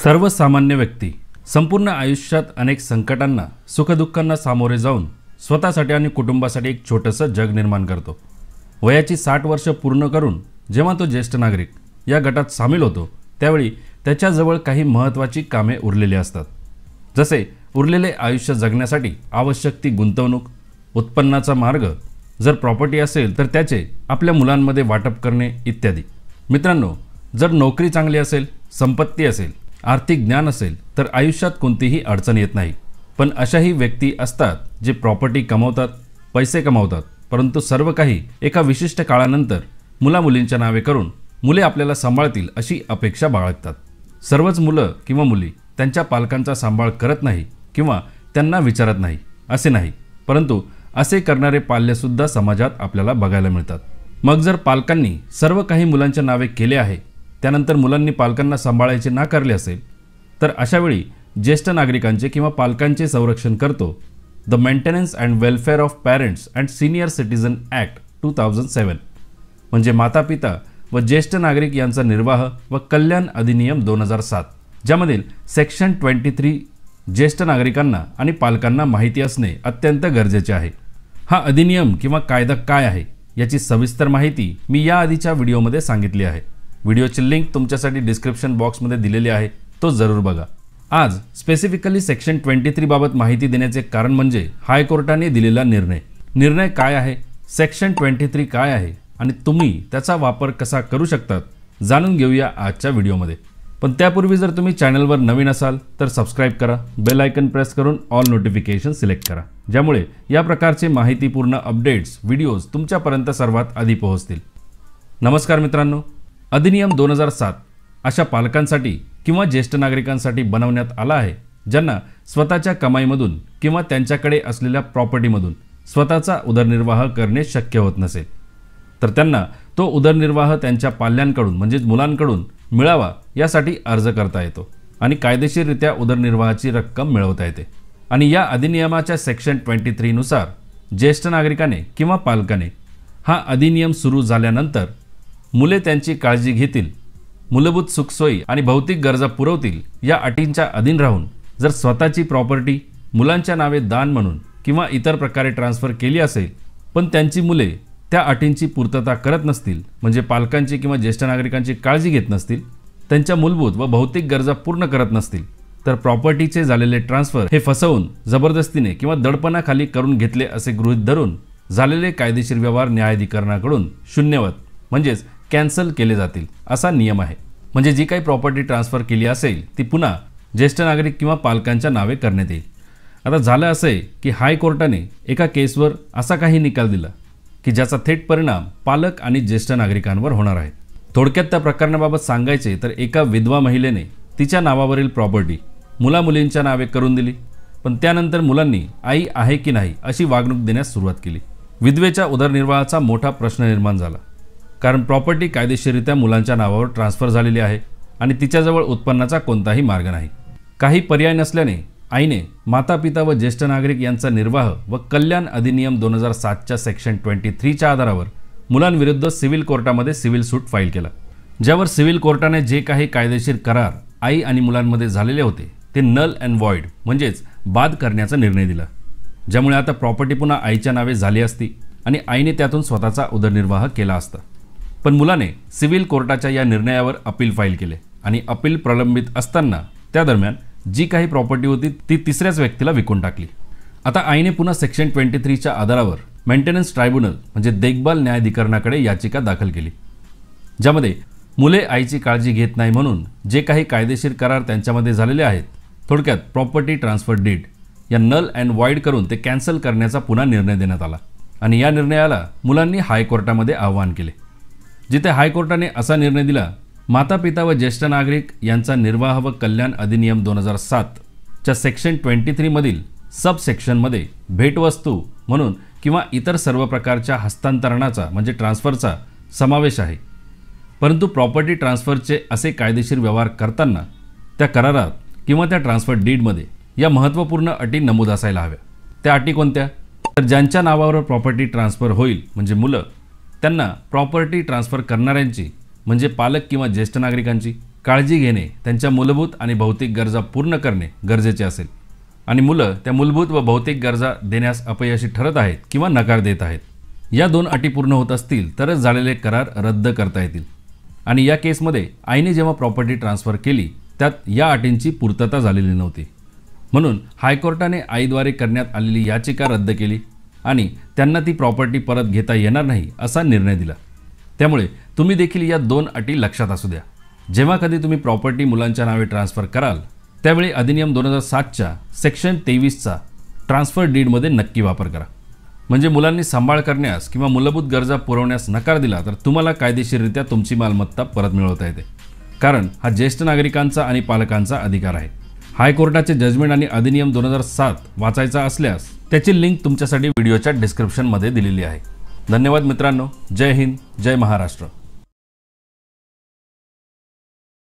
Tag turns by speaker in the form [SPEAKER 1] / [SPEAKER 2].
[SPEAKER 1] सर्वसामान्य व्यक्ती संपूर्ण आयुष्यात अनेक संकटांना सुखदुःखांना सामोरे जाऊन स्वतःसाठी आणि कुटुंबासाठी एक छोटंसं जग निर्माण करतो। वयाची 60 वर्ष पूर्ण करून जेव्हा तो ज्येष्ठ नागरिक या गटात सामील होतो त्यावेळी त्याच्याजवळ काही महत्त्वाची कामे उरलेली असतात। जसे उरलेले आयुष्य जगण्यासाठी आवश्यक ती गुंतवणूक, उत्पन्नाचा मार्ग, जर प्रॉपर्टी असेल तर त्याचे आपल्या मुलांमध्ये वाटप करणे इत्यादी। मित्रांनो, जर नोकरी चांगली असेल, संपत्ती असेल, आर्थिक ज्ञान असेल तर आयुष्यात कोणतीही अडचण येत नाही। पण अशाही व्यक्ती असतात जे प्रॉपर्टी कमावतात, पैसे कमावतात, परंतु सर्व काही एका विशिष्ट काळानंतर मुलामुलींच्या नावे करून मुले आपल्याला सांभाळतील अशी अपेक्षा बाळगतात। सर्वच मुलं किंवा मुली त्यांच्या पालकांचा सांभाळ करत नाही किंवा त्यांना विचारत नाही असे नाही, परंतु असे करणारे पाल्यसुद्धा समाजात आपल्याला बघायला मिळतात। मग जर पालकांनी सर्व काही मुलांच्या नावे केले आहे, त्यानंतर मुलांनी पालकांना सांभाळायचे नाकारले असेल तर अशावेळी ज्येष्ठ नागरिकांचे किंवा पालकांचे संरक्षण करतो the maintenance and welfare of parents and senior citizen act 2007 म्हणजे माता पिता व ज्येष्ठ नागरिक यांचा निर्वाह व कल्याण अधिनियम 2007, ज्यामधील सेक्शन 23 ज्येष्ठ नागरिकांना आणि पालकांना माहिती असणे अत्यंत गरजेचे आहे। हा अधिनियम किंवा कायदा काय आहे याची सविस्तर माहिती मी या आधीच्या व्हिडिओमध्ये सांगितली आहे। व्हिडिओची लिंक तुमच्यासाठी डिस्क्रिप्शन बॉक्समध्ये दिलेली आहे, तो जरूर बघा। आज स्पेसिफिकली सेक्शन 23 बाबत माहिती देण्याचे कारण म्हणजे हायकोर्टाने दिलेला निर्णय काय आहे, सेक्शन 23 काय आहे आणि तुम्ही त्याचा वापर कसा करू शकतात जाणून घेऊया आजच्या व्हिडिओमध्ये। पण त्यापूर्वी जर तुम्ही चॅनलवर नवीन असाल तर सबस्क्राइब करा, बेल आयकन प्रेस करून ऑल नोटिफिकेशन सिलेक्ट करा, ज्यामुळे या प्रकारचे माहितीपूर्ण अपडेट्स व्हिडिओज तुमच्यापर्यंत सर्वात आधी पोहोचतील। नमस्कार मित्रांनो, अधिनियम 2007 अशा पालकांसाठी किंवा ज्येष्ठ नागरिकांसाठी बनवण्यात आला आहे ज्यांना स्वतःच्या कमाईमधून किंवा त्यांच्याकडे असलेल्या प्रॉपर्टीमधून स्वतःचा उदरनिर्वाह करणे शक्य होत नसेल तर त्यांना तो उदरनिर्वाह त्यांच्या पाल्यांकडून म्हणजेच मुलांकडून मिळावा यासाठी अर्ज करता येतो आणि कायदेशीररित्या उदरनिर्वाहाची रक्कम मिळवता येते। आणि या अधिनियमाच्या सेक्शन 23 नुसार ज्येष्ठ नागरिकाने किंवा पालकाने हा अधिनियम सुरू झाल्यानंतर मुले त्यांची काळजी घेतील, मूलभूत सुखसोयी आणि भौतिक गरजा पुरवतील या अटींच्या अधीन राहून जर स्वतःची प्रॉपर्टी मुलांच्या नावे दान म्हणून किंवा इतर प्रकारे ट्रान्सफर केली असेल पण त्यांची मुले त्या अटींची पूर्तता करत नसतील, म्हणजे पालकांची किंवा ज्येष्ठ नागरिकांची काळजी घेत नसतील, त्यांच्या मूलभूत व भौतिक गरजा पूर्ण करत नसतील तर प्रॉपर्टीचे झालेले ट्रान्सफर हे फसवून जबरदस्तीने किंवा दडपणाखाली करून घेतले असे गृहीत धरून झालेले कायदेशीर व्यवहार न्यायाधिकरणाकडून शून्यवत म्हणजेच कॅन्सल केले जातील असा नियम आहे। म्हणजे जी काही प्रॉपर्टी ट्रान्सफर केली असेल ती पुन्हा ज्येष्ठ नागरिक किंवा पालकांच्या नावे करण्यात येईल। आता झालं असे की हायकोर्टाने एका केसवर असा काही निकाल दिला की ज्याचा थेट परिणाम पालक आणि ज्येष्ठ नागरिकांवर होणार आहे। थोडक्यात त्या प्रकरणाबाबत सांगायचे तर एका विधवा महिलेने तिच्या नावावरील प्रॉपर्टी मुलामुलींच्या नावे करून दिली, पण त्यानंतर मुलांनी आई आहे की नाही अशी वागणूक देण्यास सुरुवात केली। विधवेच्या उदरनिर्वाहाचा मोठा प्रश्न निर्माण झाला, कारण प्रॉपर्टी कायदेशीररित्या मुलांच्या नावावर ट्रान्सफर झालेली आहे आणि तिच्याजवळ उत्पन्नाचा कोणताही मार्ग नाही। काही पर्याय नसल्याने आईने माता पिता व ज्येष्ठ नागरिक यांचा निर्वाह व कल्याण अधिनियम 2007च्या सेक्शन 23 च्या आधारावर मुलांविरुद्ध सिव्हिल कोर्टामध्ये सिव्हिल सूट फाईल केला, ज्यावर सिव्हिल कोर्टाने जे काही कायदेशीर करार आई आणि मुलांमध्ये झालेले होते ते नल अँड व्हॉइड म्हणजेच बाद करण्याचा निर्णय दिला, ज्यामुळे आता प्रॉपर्टी पुन्हा आईच्या नावे झाली असती आणि आईने त्यातून स्वतःचा उदरनिर्वाह केला असता। पण मुलाने सिव्हिल कोर्टाच्या या निर्णयावर अपील फाईल केले आणि अपील प्रलंबित असताना त्या दरम्यान जी काही प्रॉपर्टी होती ती तिसऱ्याच व्यक्तीला विकून टाकली। आता आईने पुन्हा सेक्शन 23च्या आधारावर मेंटेनन्स ट्रायब्युनल म्हणजे देखभाल न्यायाधिकरणाकडे याचिका दाखल केली, ज्यामध्ये मुले आईची काळजी घेत नाही म्हणून जे काही कायदेशीर करार त्यांच्यामध्ये झालेले आहेत, थोडक्यात प्रॉपर्टी ट्रान्सफर डीड या नल अँड व्हॉइड करून ते कॅन्सल करण्याचा पुन्हा निर्णय देण्यात आला। आणि या निर्णयाला मुलांनी हायकोर्टामध्ये आव्हान केले, जिथे हायकोर्टाने असा निर्णय दिला, माता पिता व ज्येष्ठ नागरिक यांचा निर्वाह व कल्याण अधिनियम 2007 च्या सेक्शन 23 मधील सब सेक्शनमध्ये भेटवस्तू म्हणून किंवा इतर सर्व प्रकारच्या हस्तांतरणाचा म्हणजे ट्रान्सफरचा समावेश आहे, परंतु प्रॉपर्टी ट्रान्सफरचे असे कायदेशीर व्यवहार करताना त्या करारात किंवा त्या ट्रान्सफर डीडमध्ये या महत्त्वपूर्ण अटी नमूद असायला हव्या। त्या अटी कोणत्या? तर ज्यांच्या नावावर प्रॉपर्टी ट्रान्सफर होईल म्हणजे मुलं, त्यांना प्रॉपर्टी ट्रान्सफर करणाऱ्यांची म्हणजे पालक किंवा ज्येष्ठ नागरिकांची काळजी घेणे, त्यांच्या मूलभूत आणि भौतिक गरजा पूर्ण करणे गरजेचे असेल आणि मुलं त्या मूलभूत व भौतिक गरजा देण्यास अपयशी ठरत आहेत किंवा नकार देत आहेत, या 2 अटी पूर्ण होत असतील तरच झालेले करार रद्द करता येतील. आणि या केसमध्ये आईने जेव्हा प्रॉपर्टी ट्रान्सफर केली त्यात या अटींची पूर्तता झालेली नव्हती. म्हणून हायकोर्टाने आईद्वारे करण्यात आलेली याचिका रद्द केली आणि त्यांना ती प्रॉपर्टी परत घेता येणार नाही असा निर्णय दिला. त्यामुळे तुम्ही देखील या 2 अटी लक्षात असू द्या. जेव्हा कधी तुम्ही प्रॉपर्टी मुलांच्या नावे ट्रान्सफर कराल त्यावेळी अधिनियम 2007च्या सेक्शन 23चा ट्रान्सफर डीडमध्ये नक्की वापर करा. म्हणजे मुलांनी सांभाळ करण्यास किंवा मूलभूत गरजा पुरवण्यास नकार दिला तर तुम्हाला कायदेशीररित्या तुमची मालमत्ता परत मिळवता येते, कारण हा ज्येष्ठ नागरिकांचा आणि पालकांचा अधिकार आहे. हायकोर्टाचे जजमेंट आणि अधिनियम 2007 वाचायचा असल्यास त्याची लिंक तुमच्यासाठी व्हिडिओच्या डिस्क्रिप्शनमध्ये दिलेली आहे. धन्यवाद मित्रांनो. जय हिंद, जय महाराष्ट्र.